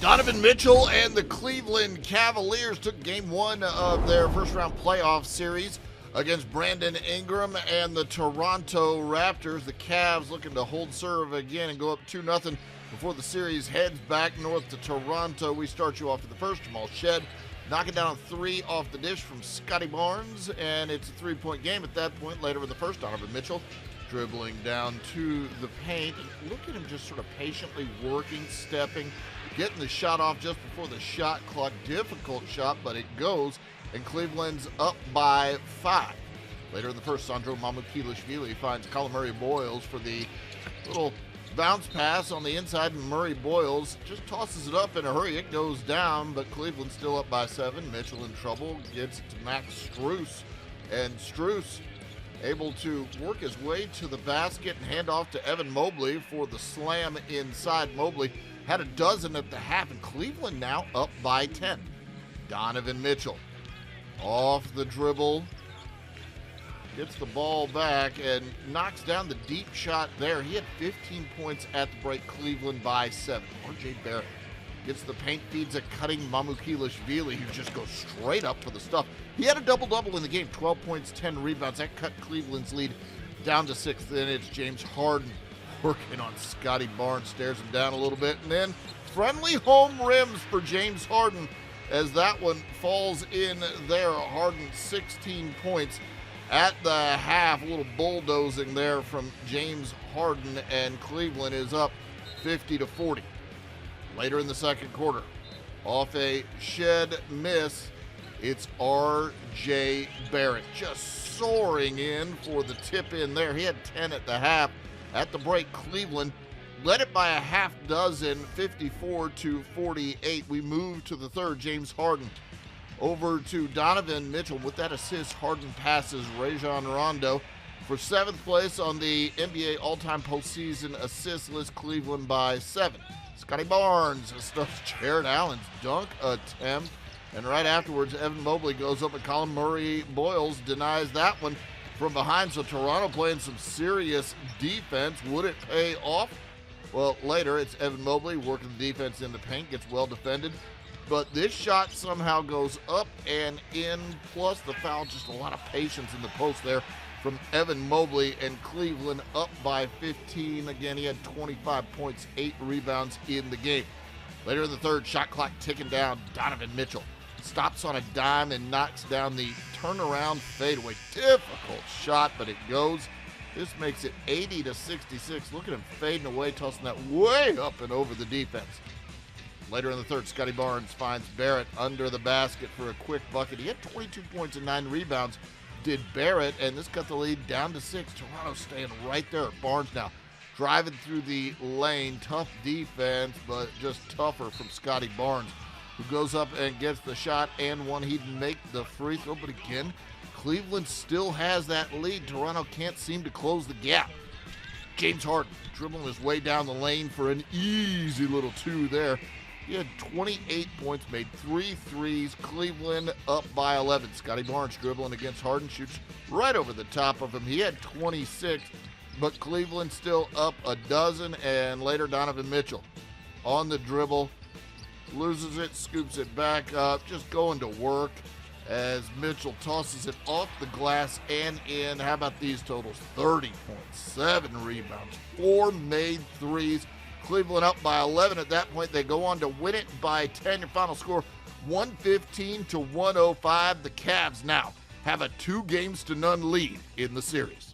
Donovan Mitchell and the Cleveland Cavaliers took game one of their first-round playoff series against Brandon Ingram and the Toronto Raptors. The Cavs looking to hold serve again and go up 2-0 before the series heads back north to Toronto. We start you off in the first. Jamal Shed knocking down a three off the dish from Scotty Barnes, and it's a three-point game at that point. Later in the first, Donovan Mitchell dribbling down to the paint. Look at him just sort of patiently working, stepping, getting the shot off just before the shot clock. Difficult shot, but it goes, and Cleveland's up by 5. Later in the first, Sandro Mamukelashvili finds Colin Murray-Boyles for the little bounce pass on the inside, and Murray-Boyles just tosses it up in a hurry. It goes down, but Cleveland's still up by 7. Mitchell in trouble, gets it to Max Strus, and Strus able to work his way to the basket and hand off to Evan Mobley for the slam inside. Mobley had a dozen at the half, and Cleveland now up by 10. Donovan Mitchell off the dribble, gets the ball back and knocks down the deep shot there. He had 15 points at the break. Cleveland by 7. R.J. Barrett gets the paint, feeds a cutting Mamukelashvili, who just goes straight up for the stuff. He had a double-double in the game, 12 points, 10 rebounds. That cut Cleveland's lead down to 6. Then it's James Harden working on Scotty Barnes, stares him down a little bit, and then friendly home rims for James Harden as that one falls in there. Harden 16 points at the half. A little bulldozing there from James Harden, and Cleveland is up 50-40. Later in the second quarter, off a Shed miss, it's R.J. Barrett just soaring in for the tip in there. He had 10 at the half. At the break, Cleveland led it by a half dozen, 54-48. We move to the third. James Harden over to Donovan Mitchell. With that assist, Harden passes Rajon Rondo for 7th place on the NBA all-time postseason assist list. Cleveland by 7. Scotty Barnes stuffs Jared Allen's dunk attempt, and right afterwards, Evan Mobley goes up and Colin Murray-Boyles denies that one from behind. So Toronto playing some serious defense. Would it pay off? Well, later it's Evan Mobley working the defense in the paint, gets well defended, but this shot somehow goes up and in, plus the foul. Just a lot of patience in the post there from Evan Mobley, and Cleveland up by 15. Again, he had 25 points, 8 rebounds in the game. Later in the third, shot clock ticking down. Donovan Mitchell stops on a dime and knocks down the turnaround fadeaway. Difficult shot, but it goes. This makes it 80-66. Look at him fading away, tossing that way up and over the defense. Later in the third, Scotty Barnes finds Barrett under the basket for a quick bucket. He had 22 points and 9 rebounds, did Barrett, and this cut the lead down to 6. Toronto staying right there. Barnes now driving through the lane. Tough defense, but just tougher from Scotty Barnes, who goes up and gets the shot and one. He'd make the free throw, but again, Cleveland still has that lead. Toronto can't seem to close the gap. James Harden dribbling his way down the lane for an easy little 2 there. He had 28 points, made 3 threes. Cleveland up by 11. Scotty Barnes dribbling against Harden, shoots right over the top of him. He had 26, but Cleveland still up a dozen. And later, Donovan Mitchell on the dribble, loses it, scoops it back up, just going to work as Mitchell tosses it off the glass and in. How about these totals? 30 points, 7 rebounds, 4 made threes. Cleveland up by 11 at that point. They go on to win it by 10. Your final score, 115-105. The Cavs now have a 2-0 lead in the series.